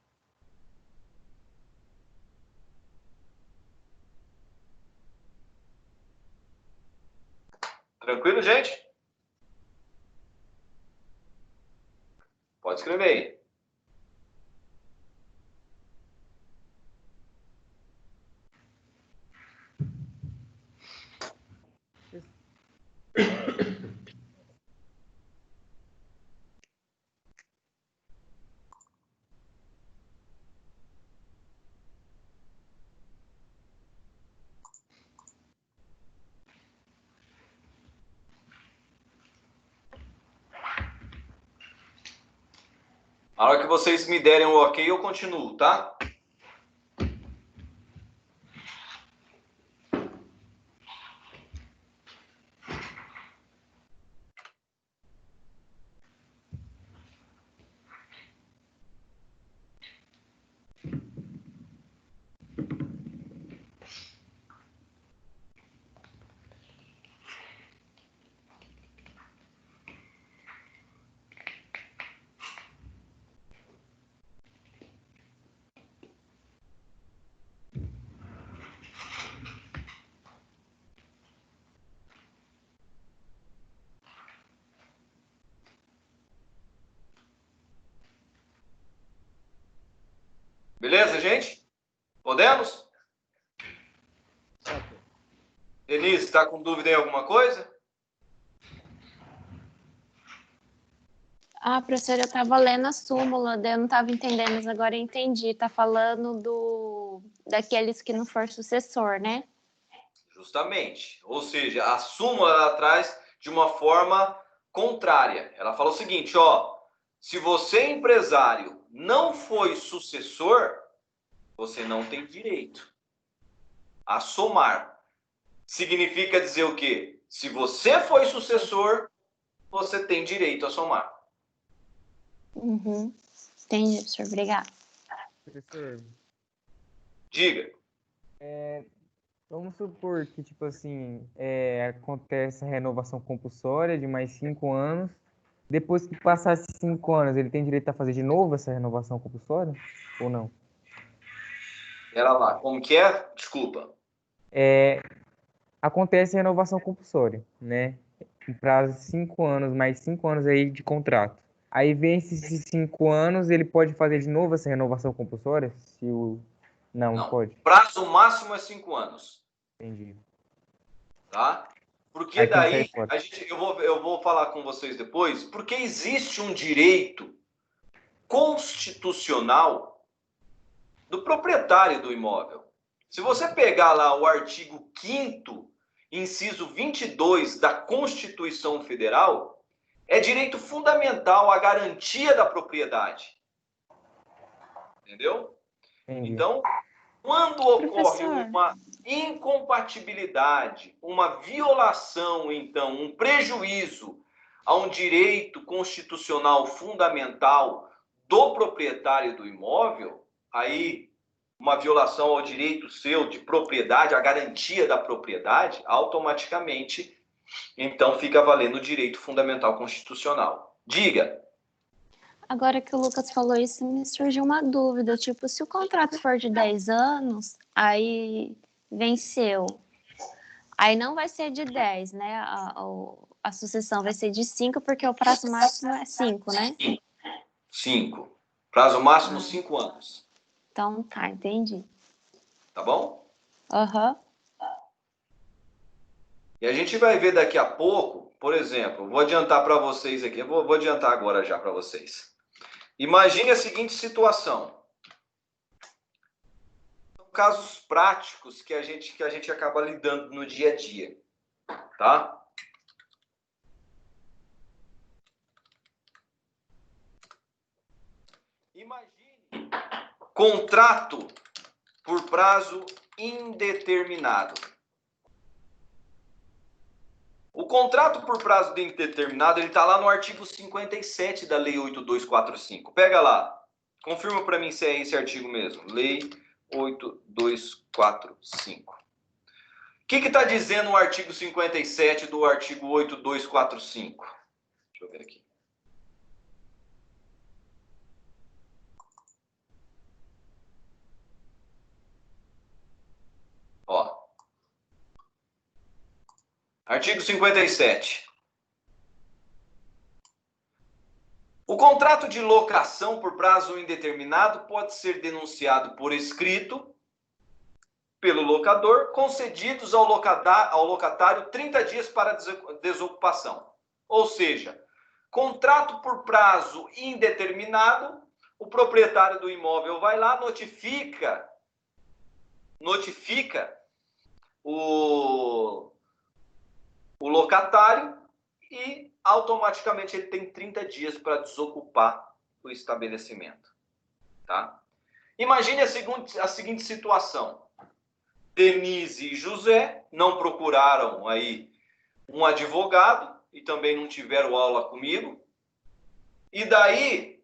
A: Tranquilo, gente? Pode escrever aí. A hora que vocês me derem o ok, eu continuo, tá? Beleza, gente? Podemos? Denise, está com dúvida em alguma coisa?
D: Ah, professora, eu estava lendo a súmula, daí eu não estava entendendo, mas agora eu entendi. Tá falando daqueles que não for sucessor, né?
A: Justamente. Ou seja, a súmula ela traz de uma forma contrária. Ela fala o seguinte, ó, se você, empresário, não foi sucessor, você não tem direito a somar. Significa dizer o quê? Se você foi sucessor, você tem direito a somar.
D: Uhum. Entendi, professor. Obrigada.
E: Professor,
A: Diga.
E: vamos supor que, tipo assim, acontece a renovação compulsória de mais 5 anos. Depois que passar esses 5 anos, ele tem direito a fazer de novo essa renovação compulsória? Ou não?
A: Era lá. Como que é? Desculpa.
E: Acontece a renovação compulsória, né? Em prazo de 5 anos, mais 5 anos aí de contrato. Aí vence esses 5 anos, ele pode fazer de novo essa renovação compulsória? Se o... Não
A: Não.
E: pode.
A: Prazo máximo é 5 anos.
E: Entendi.
A: Tá? Porque
E: Aí tem que sair
A: daí,
E: fora.
A: eu vou falar com vocês depois, porque existe um direito constitucional do proprietário do imóvel. Se você pegar lá o artigo 5º, inciso 22 da Constituição Federal, é direito fundamental a garantia da propriedade. Entendeu?
E: Entendi.
A: Então, quando ocorre
D: Professor.
A: uma incompatibilidade, uma violação, então, um prejuízo a um direito constitucional fundamental do proprietário do imóvel, aí uma violação ao direito seu de propriedade, a garantia da propriedade, automaticamente, então, fica valendo o direito fundamental constitucional. Diga.
D: Agora que o Lucas falou isso, me surgiu uma dúvida. Tipo, se o contrato for de 10 anos, aí venceu. Aí não vai ser de 10, né? A sucessão vai ser de 5, porque o prazo máximo é 5, né?
A: 5. Prazo máximo 5 anos.
D: Então tá, entendi.
A: Tá bom?
D: Aham.
A: E a gente vai ver daqui a pouco, por exemplo, vou adiantar para vocês aqui, vou adiantar agora já para vocês. Imagine a seguinte situação. São casos práticos que a gente acaba lidando no dia a dia, tá? Imagine contrato por prazo indeterminado. O contrato por prazo indeterminado, ele está lá no artigo 57 da Lei 8245. Pega lá. Confirma para mim se é esse artigo mesmo. Lei 8245. O que está dizendo o artigo 57 do artigo 8245? Deixa eu ver aqui. Ó. Artigo 57. O contrato de locação por prazo indeterminado pode ser denunciado por escrito pelo locador, concedidos ao locatário 30 dias para desocupação. Ou seja, contrato por prazo indeterminado, o proprietário do imóvel vai lá, notifica o locatário e automaticamente ele tem 30 dias para desocupar o estabelecimento. Tá? Imagine a seguinte situação. Denise e José não procuraram aí um advogado e também não tiveram aula comigo. E daí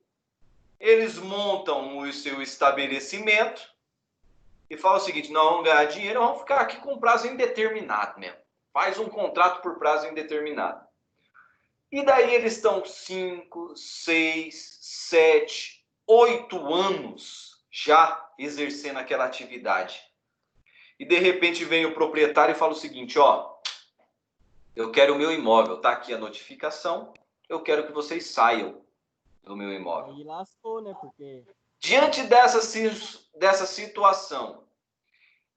A: eles montam o seu estabelecimento e falam o seguinte: nós vamos ganhar dinheiro, vamos ficar aqui com prazo indeterminado mesmo. Faz um contrato por prazo indeterminado. E daí eles estão 5, 6, 7, 8 anos já exercendo aquela atividade. E de repente vem o proprietário e fala o seguinte: ó, eu quero o meu imóvel, tá aqui a notificação, eu quero que vocês saiam do meu imóvel.
G: Aí lascou, né? Porque
A: Diante dessa situação,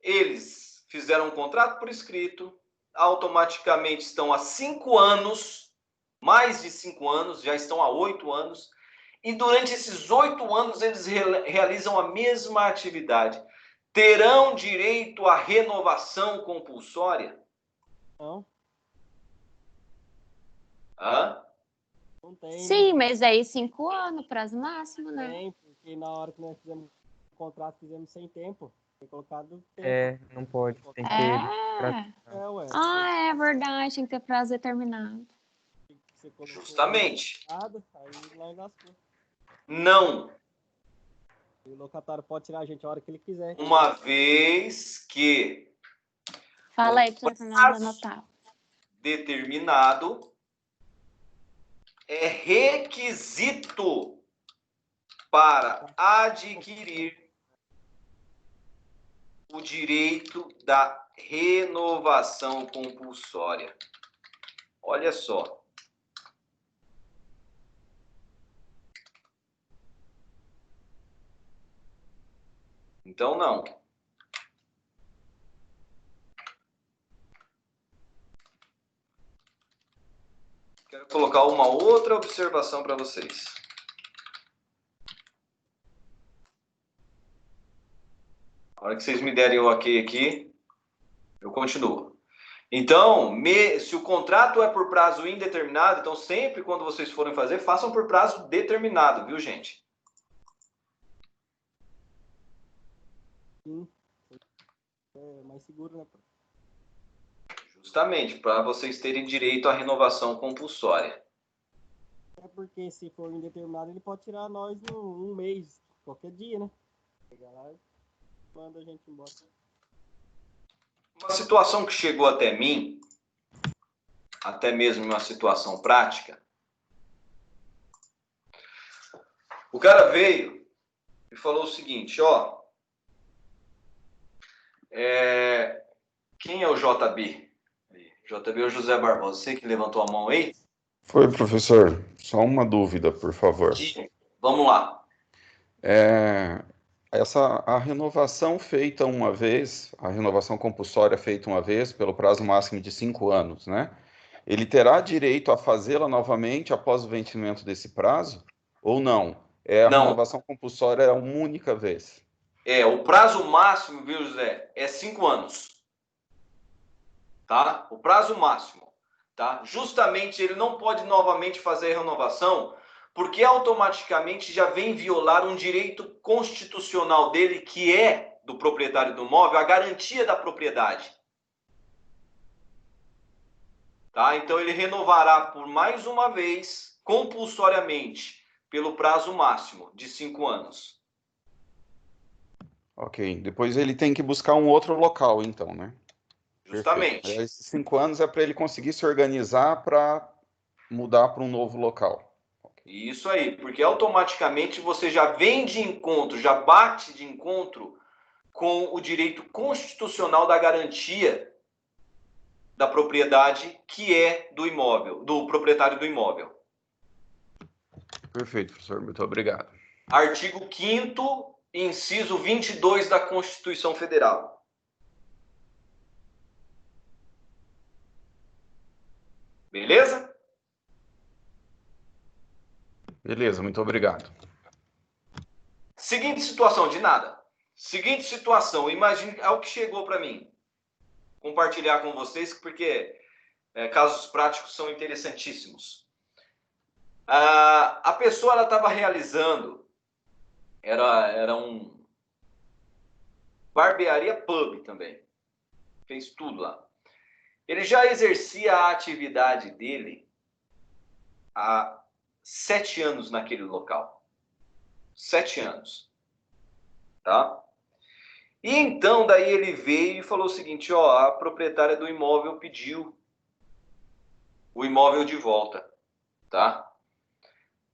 A: eles fizeram um contrato por escrito, automaticamente estão há 5 anos, mais de 5 anos, já estão há 8 anos, e durante esses 8 anos eles realizam a mesma atividade. Terão direito à renovação compulsória?
G: não,
A: Hã?
G: não tem, né?
D: Sim, mas aí 5 anos, prazo máximo, né?
G: Tem, porque na hora que nós fizemos o contrato, fizemos sem tempo. Foi colocado tempo.
E: Não pode. Tem que ter.
G: Ué.
D: Ah, é verdade, tem que ter prazo determinado.
G: Você colocou
A: Justamente.
G: errado, aí lá lascou.
A: Não.
G: E o locatário pode tirar a gente a hora que ele quiser.
A: Uma vez que
D: Fala aí pra Fernanda anotar.
A: determinado é requisito para adquirir o direito da renovação compulsória. Olha só. Então, não. Quero colocar uma outra observação para vocês. Na hora que vocês me derem o ok aqui, eu continuo. Então, se o contrato é por prazo indeterminado, então sempre quando vocês forem fazer, façam por prazo determinado, viu, gente?
G: Sim. É mais seguro, né?
A: Justamente, para vocês terem direito à renovação compulsória.
G: É porque se for indeterminado, ele pode tirar nós um mês, qualquer dia, né? Pegar lá e manda a gente embora.
A: Uma situação que chegou até mim, até mesmo uma situação prática, o cara veio e falou o seguinte, ó, quem é o JB? JB é o José Barbosa, você que levantou a mão aí?
H: Foi, professor. Só uma dúvida, por favor.
A: Vamos lá.
H: A renovação feita uma vez, a renovação compulsória feita uma vez, pelo prazo máximo de 5 anos, né? Ele terá direito a fazê-la novamente após o vencimento desse prazo? Ou não? A
A: Não.
H: renovação compulsória é uma única vez.
A: O prazo máximo, viu, José, é 5 anos. Tá? O prazo máximo. Tá? Justamente ele não pode novamente fazer a renovação, porque automaticamente já vem violar um direito constitucional dele, que é do proprietário do imóvel, a garantia da propriedade. Tá? Então ele renovará por mais uma vez, compulsoriamente, pelo prazo máximo de 5 anos.
H: Ok. Depois ele tem que buscar um outro local, então, né?
A: Justamente.
H: Perfeito. Esses 5 anos é para ele conseguir se organizar para mudar para um novo local.
A: Isso aí, porque automaticamente você já vem de encontro, já bate de encontro com o direito constitucional da garantia da propriedade, que é do imóvel, do proprietário do imóvel.
H: Perfeito, professor. Muito obrigado.
A: Artigo 5º, inciso 22 da Constituição Federal. Beleza?
H: Beleza, muito obrigado.
A: Seguinte situação, de nada. Seguinte situação, imagine, é o que chegou para mim. Compartilhar com vocês, porque casos práticos são interessantíssimos. A pessoa ela estava realizando, era um barbearia pub também, fez tudo lá. Ele já exercia a atividade dele há 7 anos naquele local. 7 anos. Tá? E então, daí ele veio e falou o seguinte, ó, a proprietária do imóvel pediu o imóvel de volta, tá?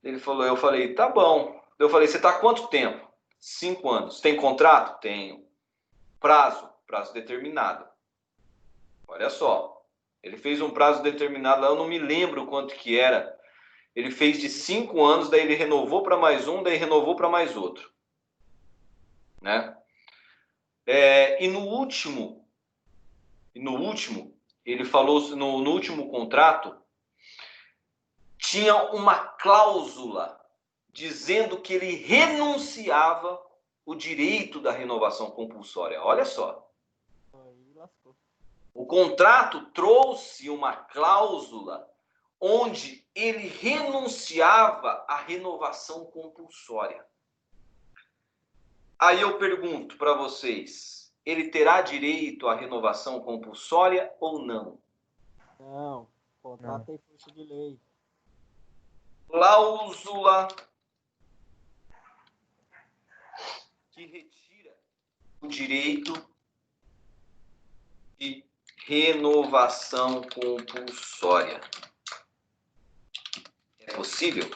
A: Ele falou, eu falei, tá bom. Eu falei, você tá há quanto tempo? 5 anos. Tem contrato? Tenho. Prazo? Prazo determinado. Olha só. Ele fez um prazo determinado lá, eu não me lembro quanto que era. Ele fez de 5 anos, daí ele renovou para mais um, daí renovou para mais outro. Né? E no último, ele falou, no último contrato, tinha uma cláusula dizendo que ele renunciava o direito da renovação compulsória. Olha só. O contrato trouxe uma cláusula onde ele renunciava à renovação compulsória. Aí eu pergunto para vocês, ele terá direito à renovação compulsória ou não?
G: Não, o contrato tem força de lei.
A: Cláusula que retira o direito de renovação compulsória. É possível?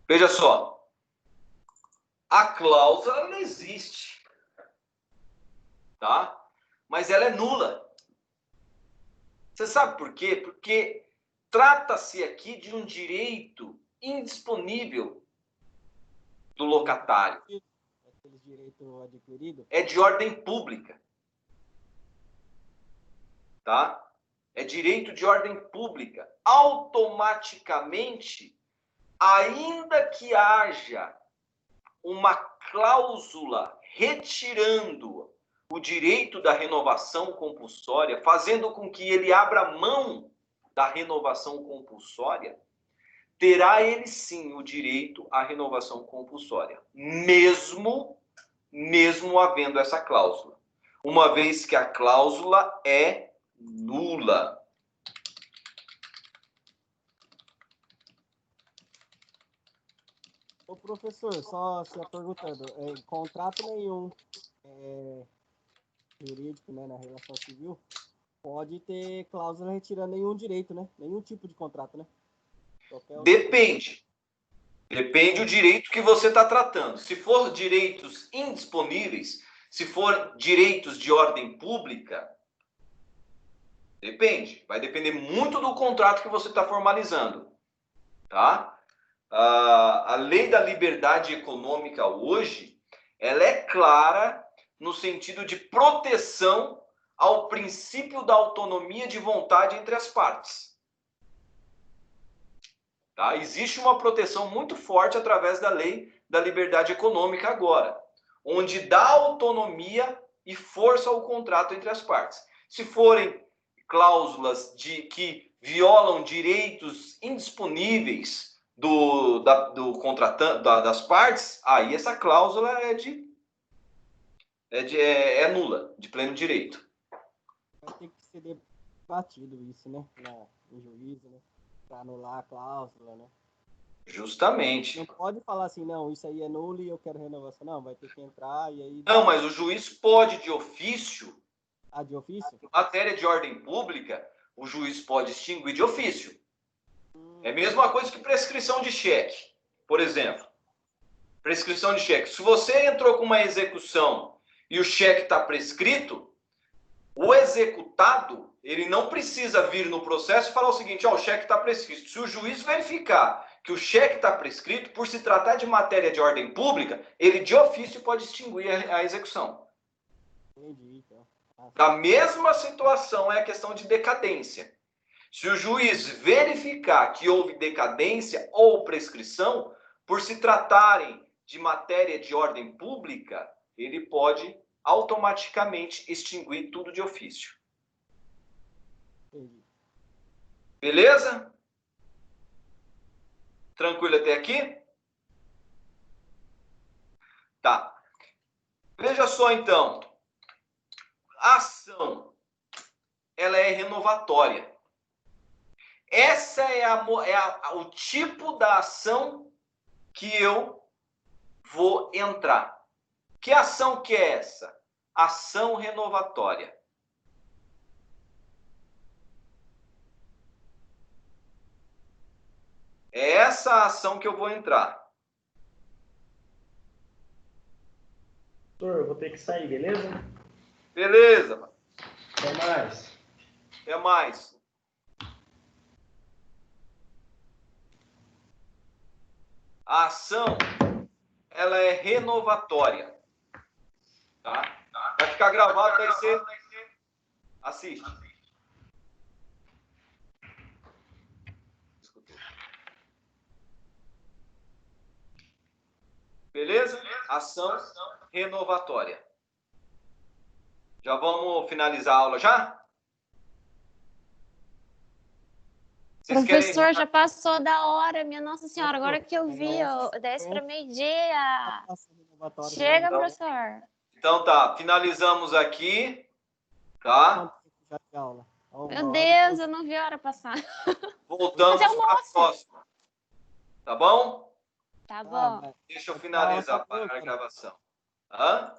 A: Veja só, a cláusula ela existe, tá? Mas ela é nula. Você sabe por quê? Porque trata-se aqui de um direito indisponível do locatário.
G: Aquele direito adquirido?
A: É de ordem pública. Tá? É direito de ordem pública. Automaticamente, ainda que haja uma cláusula retirando o direito da renovação compulsória, fazendo com que ele abra mão da renovação compulsória, terá ele sim o direito à renovação compulsória, mesmo havendo essa cláusula, uma vez que a cláusula é nula.
G: Ô, professor, só perguntando, contrato nenhum jurídico, né, na relação civil, pode ter cláusula retirando nenhum direito, né? Nenhum tipo de contrato, né?
A: Depende. Depende do direito que você está tratando. Se for direitos indisponíveis, se for direitos de ordem pública, depende. Vai depender muito do contrato que você está formalizando. Tá? A lei da liberdade econômica hoje, ela é clara no sentido de proteção ao princípio da autonomia de vontade entre as partes. Tá? Existe uma proteção muito forte através da lei da liberdade econômica agora, onde dá autonomia e força ao contrato entre as partes. Se forem cláusulas que violam direitos indisponíveis do contratante, das partes, aí essa cláusula é nula, de pleno direito.
G: Vai ter que ser debatido isso, né? No juízo, né? Para anular a cláusula, né?
A: Justamente.
G: Não pode falar assim, não, isso aí é nulo e eu quero renovação. Não, vai ter que entrar e aí...
A: Não, mas o juiz pode, de ofício...
G: de ofício?
A: Em matéria de ordem pública, o juiz pode extinguir de ofício. É a mesma coisa que prescrição de cheque. Por exemplo, prescrição de cheque. Se você entrou com uma execução e o cheque está prescrito, o executado, ele não precisa vir no processo e falar o seguinte, o cheque está prescrito. Se o juiz verificar que o cheque está prescrito, por se tratar de matéria de ordem pública, ele de ofício pode extinguir a execução.
G: Entendi, então.
A: Da mesma situação é a questão de decadência. Se o juiz verificar que houve decadência ou prescrição, por se tratarem de matéria de ordem pública, ele pode automaticamente extinguir tudo de ofício.
G: Entendi.
A: Beleza? Tranquilo até aqui? Tá. Veja só, então. A ação, ela é renovatória. Essa o tipo da ação que eu vou entrar. Que ação que é essa? Ação renovatória. É essa a ação que eu vou entrar.
B: Doutor, eu vou ter que sair, beleza?
A: Beleza.
B: Até mais.
A: Até mais. A ação, ela é renovatória. Tá? Vai ficar gravado, vai ser... Assiste. Beleza? Ação renovatória. Já vamos finalizar a aula já? Vocês
D: Professor,
A: querem...
D: já passou da hora, minha Nossa Senhora. Agora que eu vi, ó, 10 para meio-dia. Chega,
A: Então,
D: professor.
A: Então tá, finalizamos aqui, tá?
G: Já de aula.
D: Meu Deus, eu não vi a hora passar.
A: Voltamos
D: Mas é
A: para a
D: almoço.
A: próxima. Tá bom?
D: Tá bom.
A: Deixa eu finalizar a gravação. Hã?